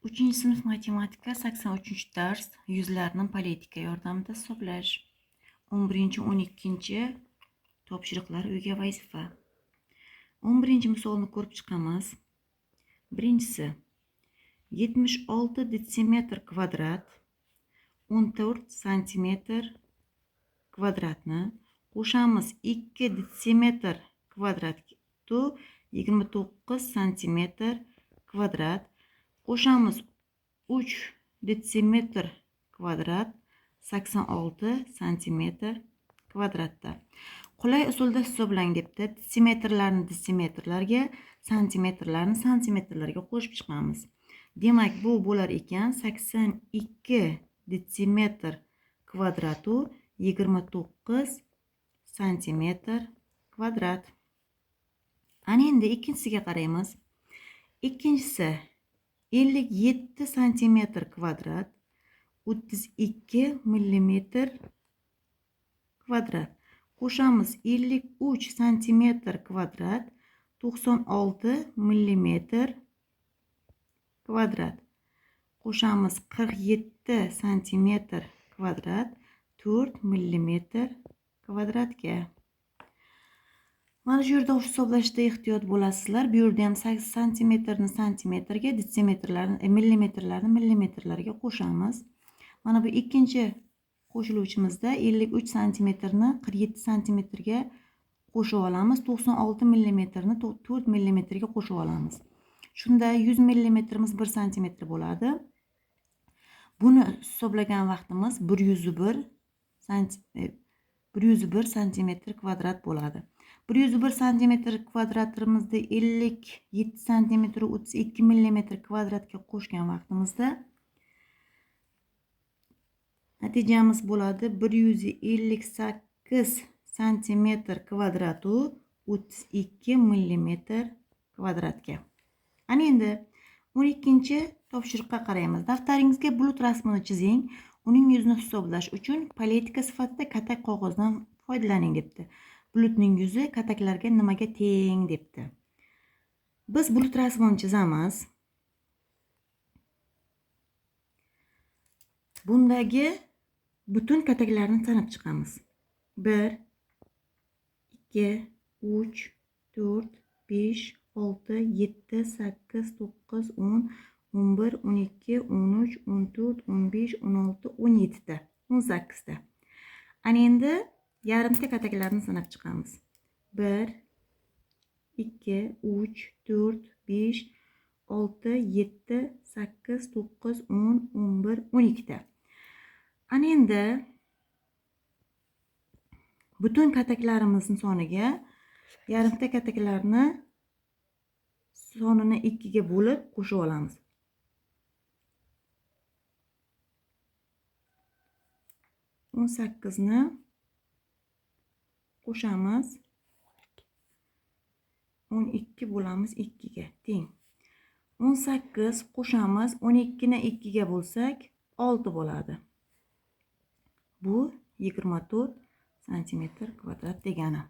3 sinf matematika 83-dars yuzlarni politika yordamida hisoblash. 11-12 topshiriqlar uyga vazifa. 11-misolni ko'rib chiqamiz. Birinchisi 76 detsimetr kvadrat 14 santimetr kvadratni qo'shamiz 2 detsimetr kvadrat 29 santimetr kvadrat qo'shamiz 3 detsimetr kvadrat 86 santimetr kvadratda. Qulay usulda hisoblang debdi. Detsimetrlarni detsimetrlarga, santimetrlarni santimetrlarga qo'shib chiqamiz. Demak, bu bo'lar ekan 82 detsimetr kvadratu 29 santimetr kvadrat. Ana endi ikkinchisiga qaraymiz. Ikkinchisi 57 santimetr kvadrat 32 millimetr kvadrat qo'shamiz 53 santimetr kvadrat 96 millimetr kvadrat qo'shamiz 47 santimetr kvadrat 4 millimetr kvadratga. Mana shu yerda hisoblashda ehtiyot bo'lasizlar. Bu yerda ham santimetrni santimetrga, detsimetrlarni millimetrlarni millimetrlarga qo'shamiz. Mana bu ikkinchi qo'shiluvchimizda 53 santimetrni 47 santimetrga qo'shib olamiz. 96 millimetrni 4 millimetrga qo'shib olamiz. Shunda 100 millimetrimiz 1 santimetr bo'ladi. Buni hisoblagan vaqtimiz 101 santimetr kvadrat bo'ladi. 101 santimetr kvadratimizda 57 santimetr 32 millimetr kvadratga qo'shgan vaqtimizda natijamiz bo'ladi 158 santimetr kvadratu 32 millimetr kvadratga. Ana endi 12-chi topshiriqqa qaraymiz. Daftaringizga bulut rasmini chizing. Uning yuzini hisoblash uchun politika sifatida katak qog'ozdan foydalaning debdi. Bulutning yuzi kataklarga nimaga teng debdi. Biz bulut rasmini chizamiz. Bundagi butun kataklarni sanab chiqamiz. 1 2 3 4 5 6 7 8 9 10 11 12 13 14 15 16 17 ta 18 ta. Ana endi yarimta kataklarni sanab chiqamiz. 1 2 3 4 5 6 7 8 9 10 11 12 ta. Ana endi butun kataklarimizni soniga yarimta kataklarni sonini 2 ga bo'lib qo'shib olamiz. 18 ni qo'shamiz 12 bo'lamiz 2 ga teng. 18 qo'shamiz 12 ni 2 ga bo'lsak 6 bo'ladi. Bu 24 santimetr kvadrat degani.